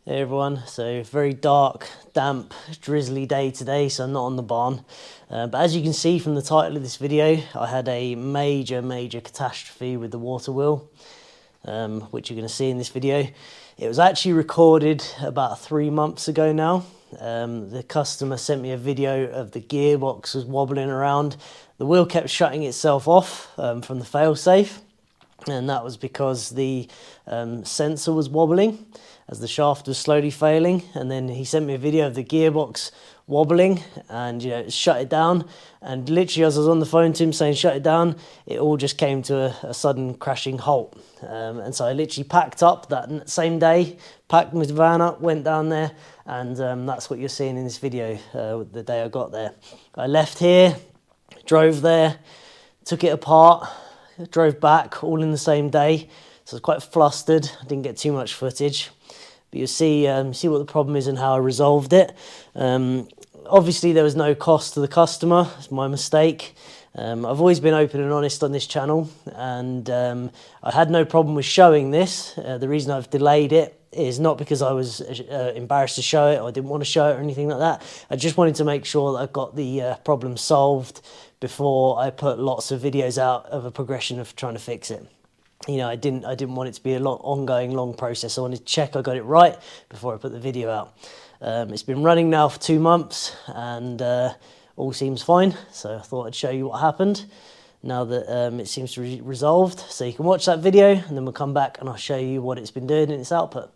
Hey everyone, so very dark, damp, drizzly day today, so I'm not on the barn. But as you can see from the title of this video, I had a major catastrophe with the Waterwheel, which you're going to see in this video. It was actually recorded about 3 months ago now. The customer sent me a video of the gearbox was wobbling around. The wheel kept shutting itself off from the failsafe, and that was because the sensor was wobbling as the shaft was slowly failing. And then he sent me a video of the gearbox wobbling and it shut it down, and literally as I was on the phone to him saying shut it down, it all just came to a sudden crashing halt. And so I literally packed up that same day, packed my van up, went down there, and that's what you're seeing in this video. The day I got there, I left here, drove there, took it apart, drove back all in the same day, so I was quite flustered. I didn't get too much footage, but you'll see what the problem is and how I resolved it. Obviously there was no cost to the customer, it's my mistake. I've always been open and honest on this channel, and I had no problem with showing this. The reason I've delayed it is not because I was embarrassed to show it or I didn't want to show it or anything like that. I just wanted to make sure that I got the problem solved before I put lots of videos out of a progression of trying to fix it. I didn't want it to be a ongoing long process. I wanted to check I got it right before I put the video out. It's been running now for 2 months, and all seems fine, so I thought I'd show you what happened now that it seems to be resolved. So you can watch that video and then we'll come back and I'll show you what it's been doing in its output.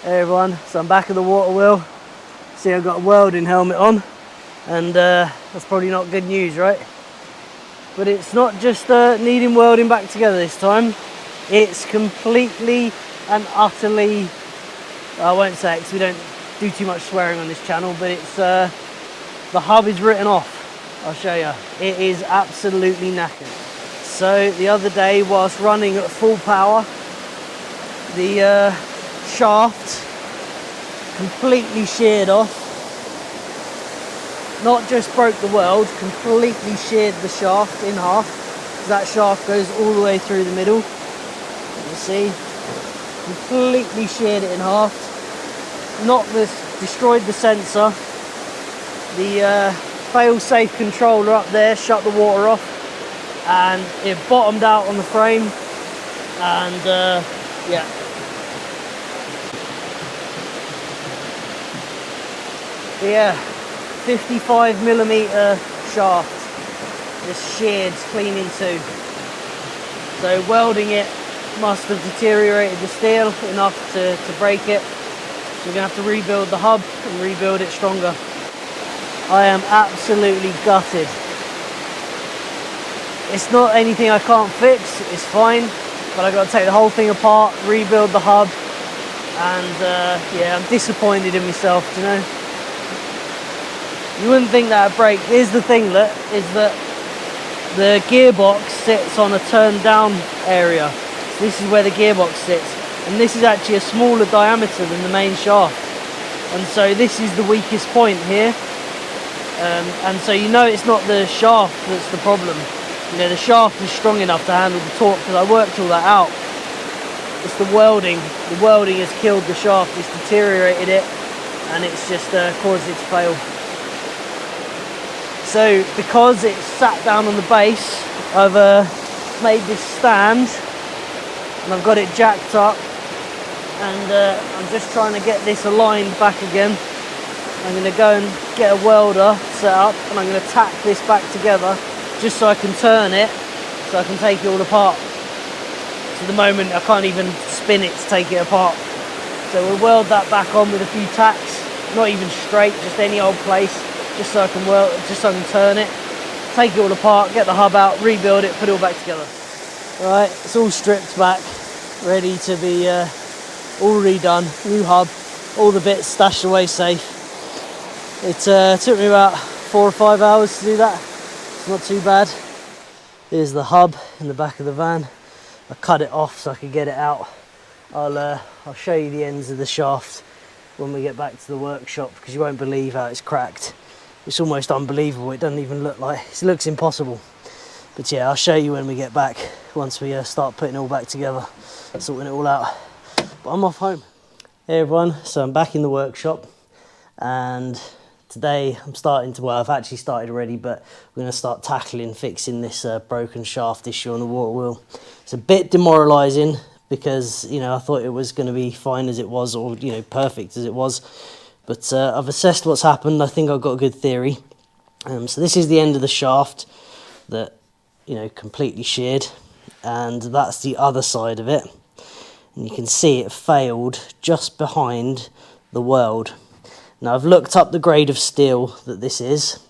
Hey everyone, so I'm back at the Waterwheel. See, I've got a welding helmet on, and that's probably not good news, right? But it's not just needing welding back together this time. It's completely and utterly, I won't say it because we don't do too much swearing on this channel, but it's the hub is written off. I'll show you. It is absolutely knackered. So the other day, whilst running at full power, the shaft completely sheared off. Not just broke the weld, completely sheared the shaft in half. That shaft goes all the way through the middle. You see, completely sheared it in half. Destroyed the sensor. The fail-safe controller up there shut the water off, and it bottomed out on the frame. And yeah. Yeah. 55mm shaft just sheared clean in two. So welding it must have deteriorated the steel enough to break it. So we're going to have to rebuild the hub and rebuild it stronger. I am absolutely gutted. It's not anything I can't fix, it's fine, but I've got to take the whole thing apart, rebuild the hub, and yeah, I'm disappointed in myself, you know. You wouldn't think that would break. Here's the thing, look, is that the gearbox sits on a turned down area. So this is where the gearbox sits, and this is actually a smaller diameter than the main shaft. And so this is the weakest point here. And so it's not the shaft that's the problem. The shaft is strong enough to handle the torque because I worked all that out. It's the welding. The welding has killed the shaft, it's deteriorated it, and it's just caused it to fail. So because it's sat down on the base, I've made this stand and I've got it jacked up, and I'm just trying to get this aligned back again. I'm going to go and get a welder set up, and I'm going to tack this back together just so I can turn it, so I can take it all apart. So at the moment I can't even spin it to take it apart. So we'll weld that back on with a few tacks, not even straight, just any old place, just so I can turn it, take it all apart, get the hub out, rebuild it, put it all back together. Right, it's all stripped back, ready to be all redone, new hub, all the bits stashed away safe. It took me about 4 or 5 hours to do that. It's not too bad. Here's the hub in the back of the van. I cut it off so I could get it out. I'll show you the ends of the shaft when we get back to the workshop, because you won't believe how it's cracked. It's almost unbelievable. It doesn't even look like, it looks impossible. But yeah, I'll show you when we get back, once we start putting it all back together, sorting it all out. But I'm off home. Hey everyone, so I'm back in the workshop and today I'm starting to, well I've actually started already, but we're going to start tackling fixing this broken shaft issue on the water wheel. It's a bit demoralising because, you know, I thought it was going to be fine as it was, or, you know, perfect as it was, but I've assessed what's happened. I think I've got a good theory. So this is the end of the shaft that, you know, completely sheared, and that's the other side of it. And you can see it failed just behind the weld. Now I've looked up the grade of steel that this is,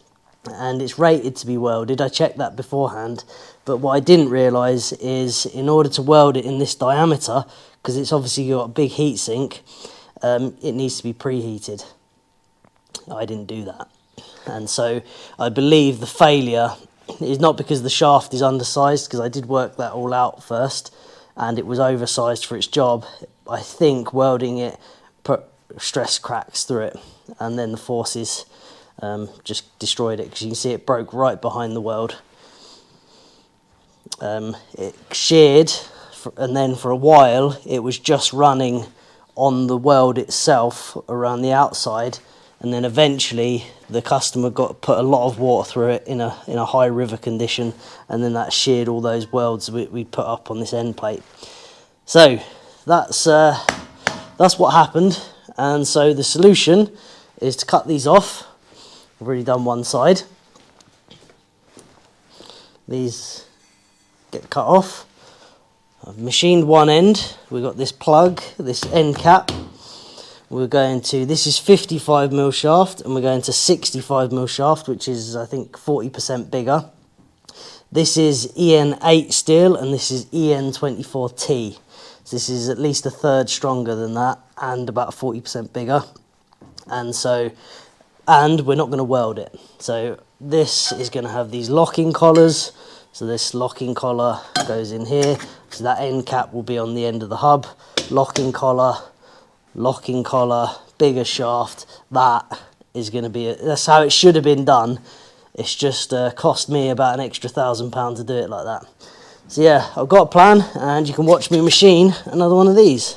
and it's rated to be welded. I checked that beforehand, but what I didn't realise is in order to weld it in this diameter, because it's obviously got a big heat sink, it needs to be preheated. I didn't do that, and so I believe the failure is not because the shaft is undersized, because I did work that all out first and it was oversized for its job. I think welding it put stress cracks through it, and then the forces just destroyed it, because you can see it broke right behind the weld. It sheared, and then for a while it was just running on the weld itself around the outside, and then eventually the customer got put a lot of water through it in a high river condition, and then that sheared all those welds we put up on this end plate. So that's what happened, and so the solution is to cut these off. I've already done one side. These get cut off. I've machined one end. We've got this plug, this end cap. We're going to, this is 55mm shaft, and we're going to 65mm shaft, which is, I think, 40% bigger. This is EN8 steel, and this is EN24T. So this is at least a third stronger than that, and about 40% bigger. And so, and we're not going to weld it. So this is going to have these locking collars. So this locking collar goes in here. So that end cap will be on the end of the hub. Locking collar, bigger shaft. That is going to be, that's how it should have been done. It's just cost me about an extra £1,000 to do it like that. So yeah, I've got a plan, and you can watch me machine another one of these.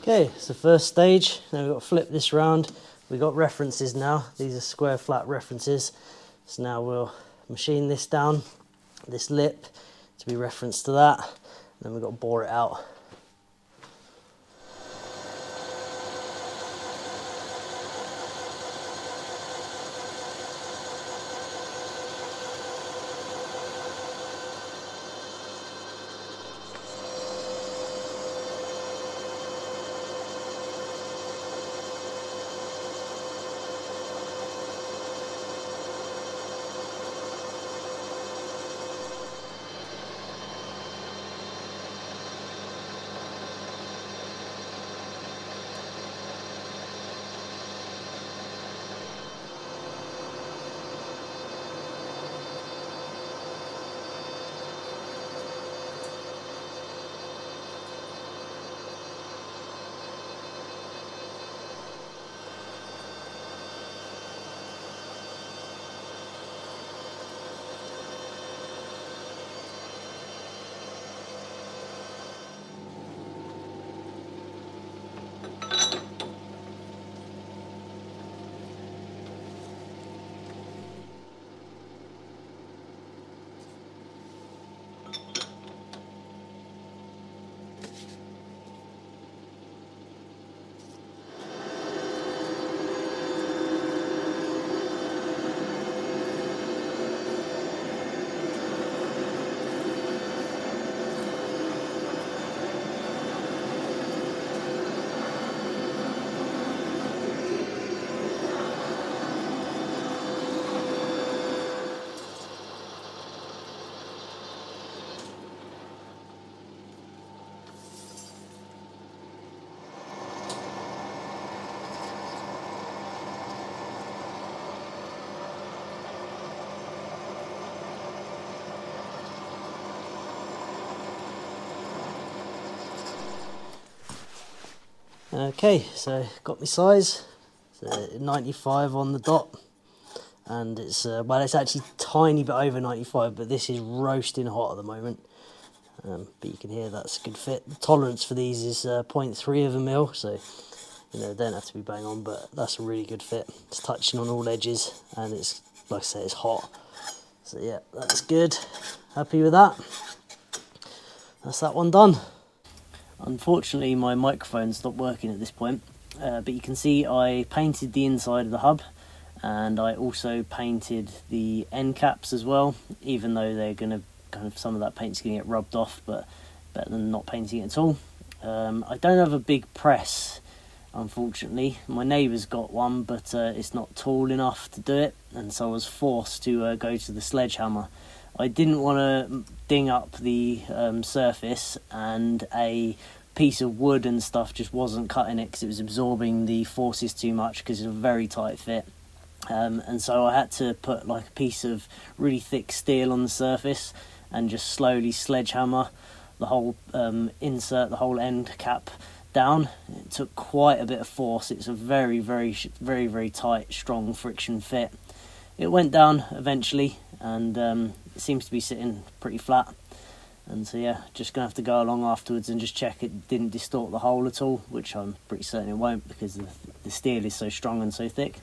Okay, so first stage. Now we've got to flip this round. We've got references now. These are square flat references. So now we'll machine this down, this lip, to be referenced to that. Then we've got to bore it out. Okay, so got my size, so 95 on the dot, and it's well, it's actually tiny bit over 95, but this is roasting hot at the moment. But you can hear that's a good fit. The tolerance for these is 0.3 of a mil, so you know, don't have to be bang on, but that's a really good fit. It's touching on all edges, and it's, like I say, it's hot. So yeah, that's good. Happy with that. That's that one done. Unfortunately, my microphone stopped working at this point, but you can see I painted the inside of the hub, and I also painted the end caps as well, even though they're going to kind of, some of that paint's going to get rubbed off, but better than not painting it at all. I don't have a big press, unfortunately. My neighbour's got one, but it's not tall enough to do it, and so I was forced to go to the sledgehammer. I didn't want to ding up the surface, and a piece of wood and stuff just wasn't cutting it because it was absorbing the forces too much because it's a very tight fit. And so I had to put like a piece of really thick steel on the surface and just slowly sledgehammer the whole insert, the whole end cap down. It took quite a bit of force. It's a very tight, strong friction fit. It went down eventually, and it seems to be sitting pretty flat. And so yeah, just gonna have to go along afterwards and just check it didn't distort the hole at all, which I'm pretty certain it won't, because the steel is so strong and so thick.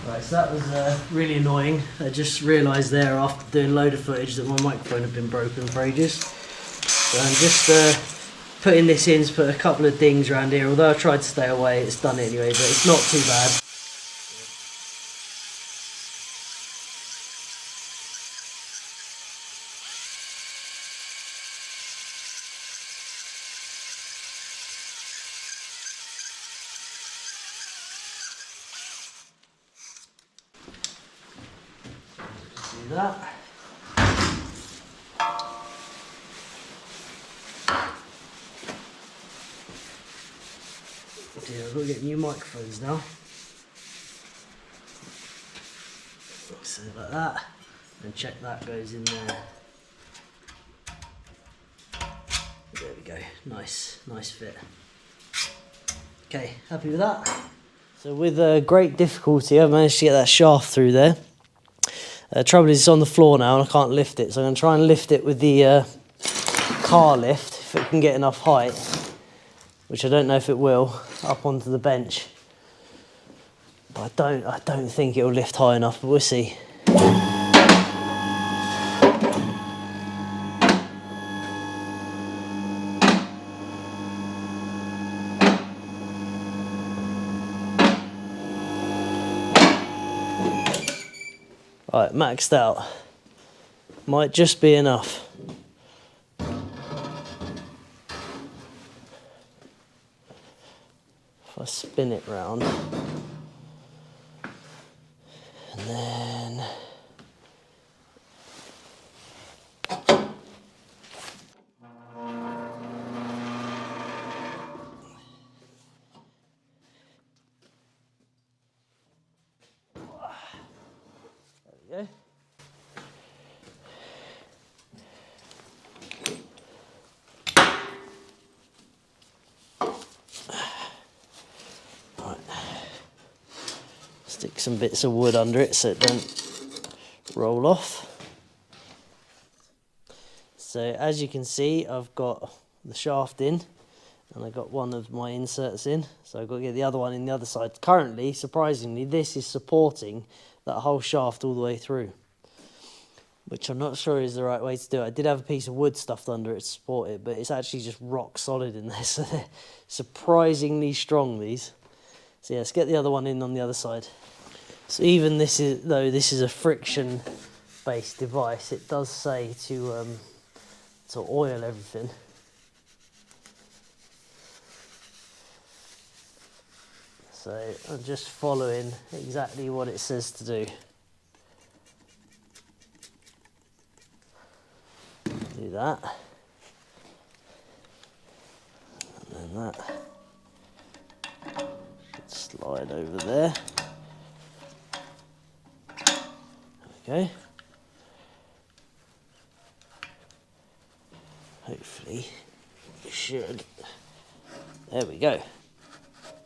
Right, so that was really annoying. I just realised there after doing a load of footage that my microphone had been broken for ages. So I'm just putting this in to put a couple of dings around here. Although I tried to stay away, it's done it anyway, but it's not too bad. Do that. Dear, I've got to get new microphones now. So like that, and check that goes in there. There we go, nice fit. Okay, happy with that. So with great difficulty I've managed to get that shaft through there. Trouble is it's on the floor now and I can't lift it, so I'm going to try and lift it with the car lift, if it can get enough height, which I don't know if it will, up onto the bench. But I don't think it will lift high enough, but we'll see. Right, maxed out. Might just be enough. If I spin it round, and then there we go. Stick some bits of wood under it so it don't roll off. So as you can see, I've got the shaft in, and I got one of my inserts in, so I've got to get the other one in the other side. Currently, surprisingly, this is supporting that whole shaft all the way through, which I'm not sure is the right way to do it. I did have a piece of wood stuffed under it to support it, but it's actually just rock solid in there, so they're surprisingly strong, these. So yeah, let's get the other one in on the other side. So even this is, though this is a friction-based device, it does say to oil everything. So I'm just following exactly what it says to do. Do that. And then that should slide over there. Okay. Hopefully it should There we go.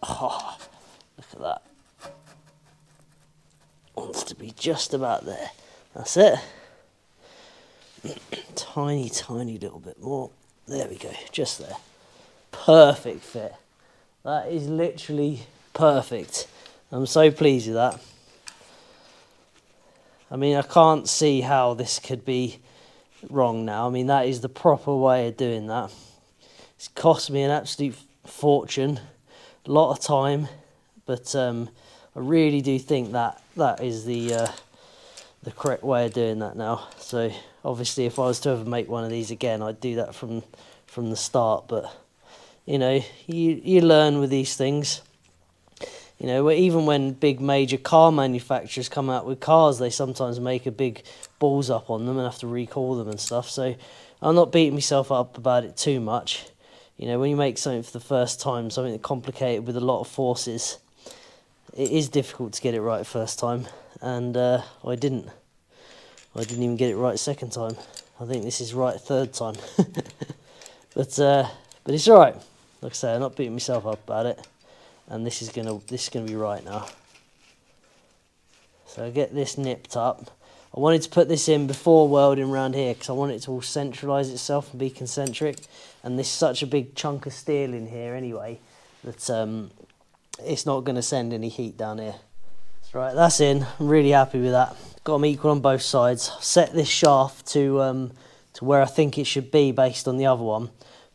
Oh, look at that. Wants to be just about there. That's it. Tiny, tiny little bit more. There we go, just there. Perfect fit. That is literally perfect. I'm so pleased with that. I mean, I can't see how this could be wrong now. I mean, that is the proper way of doing that. It's cost me an absolute fortune, a lot of time, but I really do think that that is the correct way of doing that now. So obviously, if I was to ever make one of these again, I'd do that from the start. But you know, you learn with these things. You know, even when big major car manufacturers come out with cars, they sometimes make a big balls up on them and have to recall them and stuff. So I'm not beating myself up about it too much. You know, when you make something for the first time, something that's complicated with a lot of forces, it is difficult to get it right first time. And I didn't even get it right second time. I think this is right third time. but it's all right. Like I say, I'm not beating myself up about it. And this is gonna be right now. So I get this nipped up. I wanted to put this in before welding around here because I want it to all centralise itself and be concentric. And this is such a big chunk of steel in here anyway that it's not going to send any heat down here. Right, that's in. I'm really happy with that. Got them equal on both sides. Set this shaft to where I think it should be based on the other one.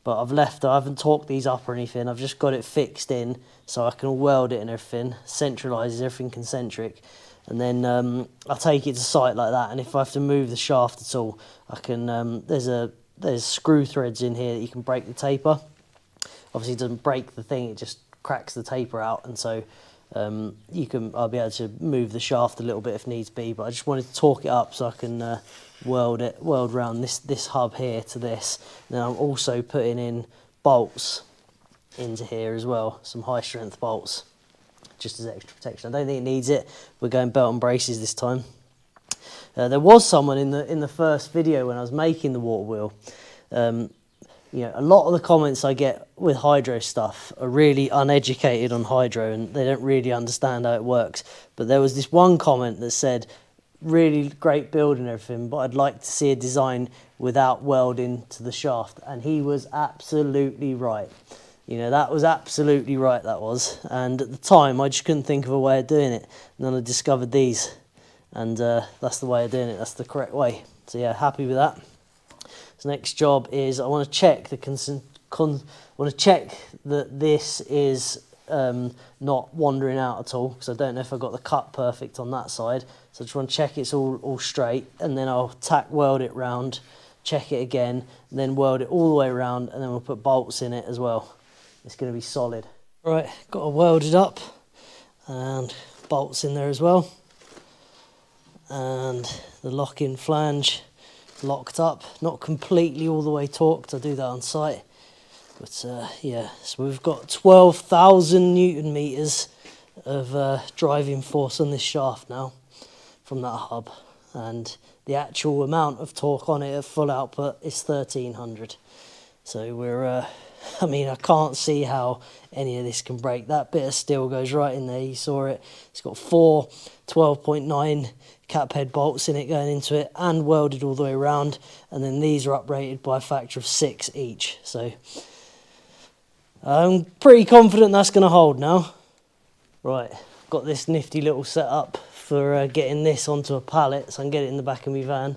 But I haven't torqued these up or anything. I've just got it fixed in so I can weld it and everything. Centralises everything concentric. And then I'll take it to site like that. And if I have to move the shaft at all, I can. There's screw threads in here that you can break the taper. Obviously, it doesn't break the thing; it just cracks the taper out. And so I'll be able to move the shaft a little bit if needs be. But I just wanted to torque it up so I can weld around this hub here to this. Now I'm also putting in bolts into here as well, some high strength bolts, just as extra protection. I don't think it needs it. We're going belt and braces this time. There was someone in the first video when I was making the Waterwheel. You know, a lot of the comments I get with hydro stuff are really uneducated on hydro and they don't really understand how it works. But there was this one comment that said, really great build and everything, but I'd like to see a design without welding to the shaft. And he was absolutely right. You know, that was absolutely right, that was. And at the time, I just couldn't think of a way of doing it. And then I discovered these. And that's the way of doing it. That's the correct way. So yeah, happy with that. So next job is I want to check that this is not wandering out at all, because I don't know if I got the cut perfect on that side. So I just want to check it's all straight, and then I'll tack weld it round, check it again, and then weld it all the way around, and then we'll put bolts in it as well. It's going to be solid. Right, got to weld it up, and bolts in there as well, and the lock-in flange locked up, not completely all the way torqued. I do that on site, but yeah. So we've got 12,000 Newton meters of driving force on this shaft now from that hub, and the actual amount of torque on it at full output is 1300. So we're I mean, I can't see how any of this can break. That bit of steel goes right in there. You saw it. It's got 4 12.9 cap head bolts in it going into it and welded all the way around. And then these are uprated by a factor of 6 each. So I'm pretty confident that's going to hold now. Right, got this nifty little setup for getting this onto a pallet so I can get it in the back of my van.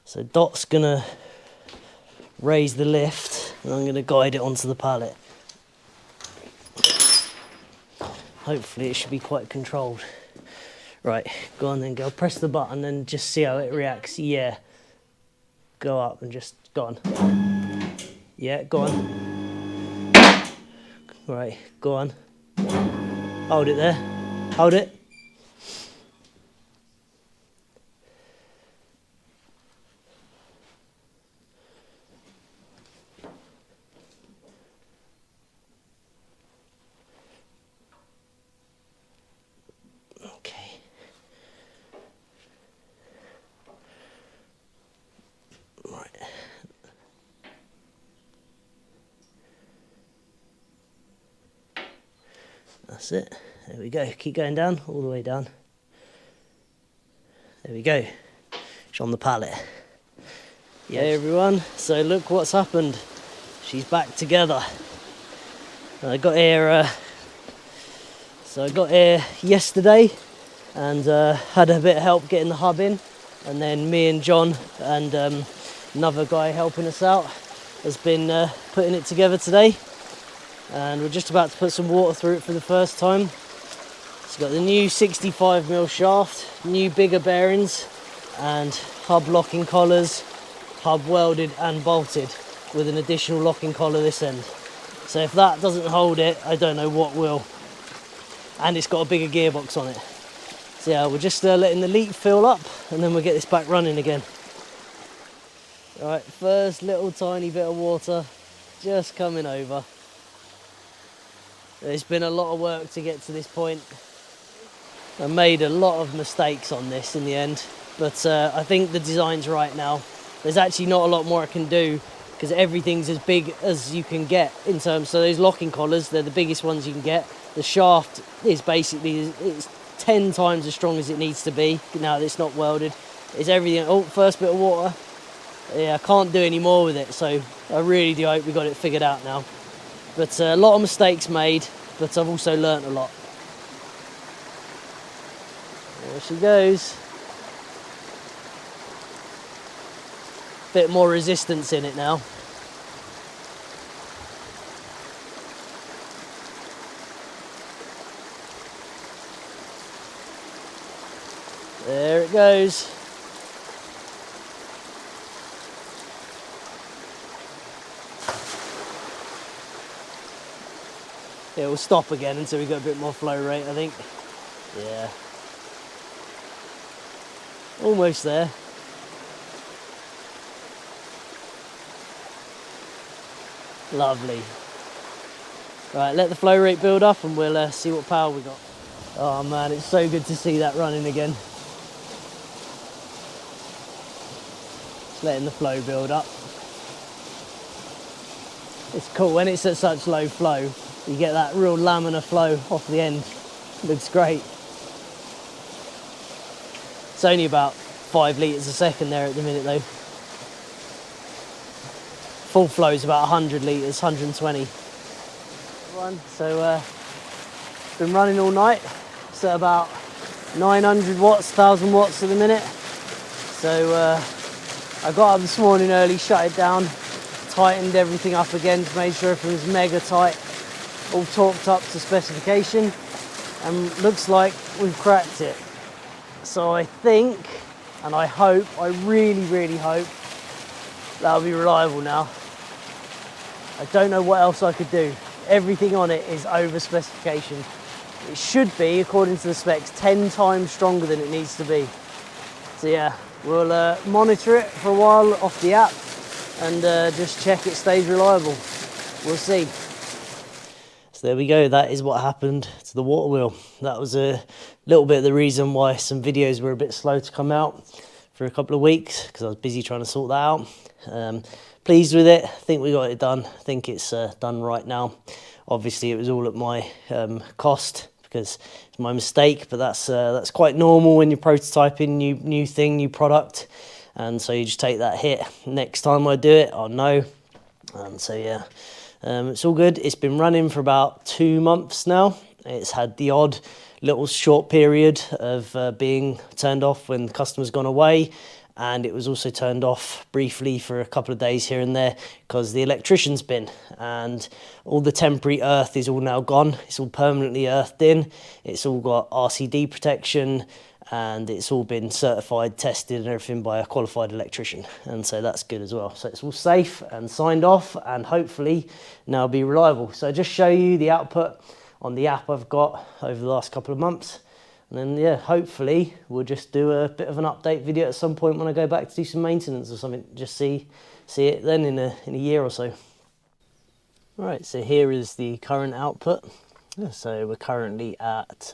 So Dot's going to raise the lift and I'm going to guide it onto the pallet. Hopefully it should be quite controlled. Right, go on then, go press the button and just see how it reacts. Yeah, go up and just go on. Yeah, go on. Right, go on. Hold it there, hold it. Okay. Right. That's it. There we go. Keep going down, all the way down. There we go. It's on the pallet. Yeah, hey everyone. So look what's happened. She's back together. I got here. I got here yesterday, and had a bit of help getting the hub in, and then me and John and another guy helping us out has been putting it together today, and we're just about to put some water through it for the first time. It's got the new 65mm shaft, new bigger bearings, and hub locking collars, hub welded and bolted with an additional locking collar this end. So if that doesn't hold it, I don't know what will. And it's got a bigger gearbox on it. So yeah, we're just letting the leak fill up, and then we'll get this back running again. Right, first little tiny bit of water just coming over. There's been a lot of work to get to this point. I made a lot of mistakes on this in the end, but I think the design's right now. There's actually not a lot more I can do, because everything's as big as you can get in terms. So those locking collars, they're the biggest ones you can get. The shaft is basically, it's 10 times as strong as it needs to be now that it's not welded. It's everything. Oh, first bit of water. Yeah, I can't do any more with it, so I really do hope we got it figured out now. But a lot of mistakes made, but I've also learnt a lot. There she goes. Bit more resistance in it now. There it goes. It will stop again until we get a bit more flow rate, I think. Yeah. Almost there. Lovely. Right, let the flow rate build up and we'll see what power we got. Oh man, it's so good to see that running again. Just letting the flow build up. It's cool when it's at such low flow. You get that real laminar flow off the end. Looks great. It's only about 5 litres a second there at the minute though. Full flow is about 100 litres, 120. So been running all night. It's at about 900 watts, 1000 watts at the minute. So I got up this morning early, shut it down, tightened everything up again to make sure everything was mega tight, all torqued up to specification, and looks like we've cracked it. So I think, and I hope, I really hope that'll be reliable now. I don't know what else I could do. Everything on it is over specification. It should be, according to the specs, 10 times stronger than it needs to be. So yeah, we'll monitor it for a while off the app and just check it stays reliable. We'll see. So there we go, that is what happened to the Waterwheel. That was a little bit of the reason why some videos were a bit slow to come out for a couple of weeks, because I was busy trying to sort that out. Pleased with it. I think we got it done. I think it's done right now. Obviously it was all at my cost because it's my mistake, but that's quite normal when you're prototyping new thing, new product, and so you just take that hit. Next time I do it, I'll know. And so yeah, it's all good. It's been running for about 2 months now. It's had the odd little short period of being turned off when the customer's gone away, and it was also turned off briefly for a couple of days here and there because the electrician's been, and all the temporary earth is all now gone. It's all permanently earthed in. It's all got RCD protection, and it's all been certified, tested and everything by a qualified electrician, and so that's good as well. So it's all safe and signed off, and hopefully now be reliable. So just show you the output on the app I've got over the last couple of months. And then, yeah, hopefully we'll just do a bit of an update video at some point when I go back to do some maintenance or something. Just see it then in a year or so. All right, so here is the current output. So we're currently at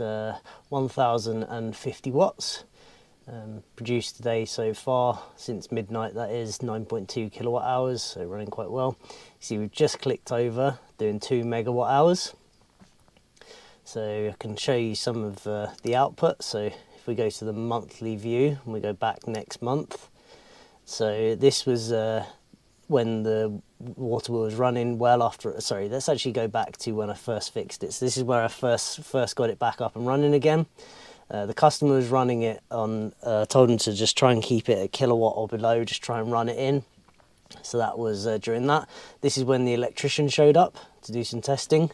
1050 watts. Produced today so far, since midnight, that is 9.2 kilowatt hours, so running quite well. You see we've just clicked over, doing 2 megawatt hours. So I can show you some of the output. So if we go to the monthly view and we go back next month, so this was when the Waterwheel was running well after. Sorry, let's actually go back to when I first fixed it. So this is where I first got it back up and running again. The customer was running it on, told him to just try and keep it a kilowatt or below, just try and run it in. So that was during that. This is when the electrician showed up to do some testing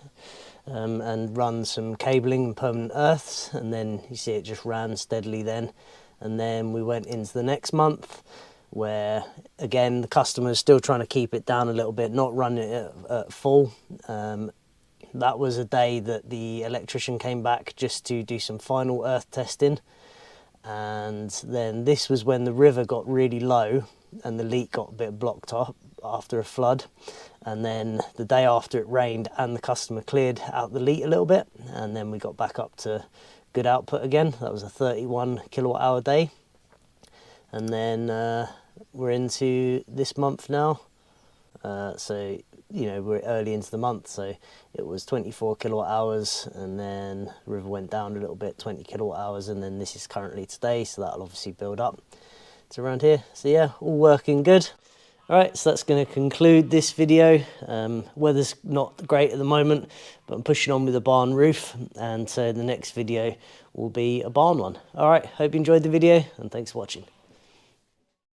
and run some cabling and permanent earths, and then you see it just ran steadily then. And then we went into the next month, where again the customer's still trying to keep it down a little bit, not running it at full. That was a day that the electrician came back just to do some final earth testing. And then this was when the river got really low and the leak got a bit blocked up after a flood. And then the day after it rained and the customer cleared out the leak a little bit, and then we got back up to good output again. That was a 31 kilowatt hour day. And then we're into this month now. So, you know, we're early into the month, so it was 24 kilowatt hours, and then the river went down a little bit, 20 kilowatt hours, and then this is currently today, so that'll obviously build up to around here. So yeah, all working good. All right, so that's going to conclude this video. Weather's not great at the moment, but I'm pushing on with a barn roof, and so the next video will be a barn one. All right, hope you enjoyed the video, and thanks for watching.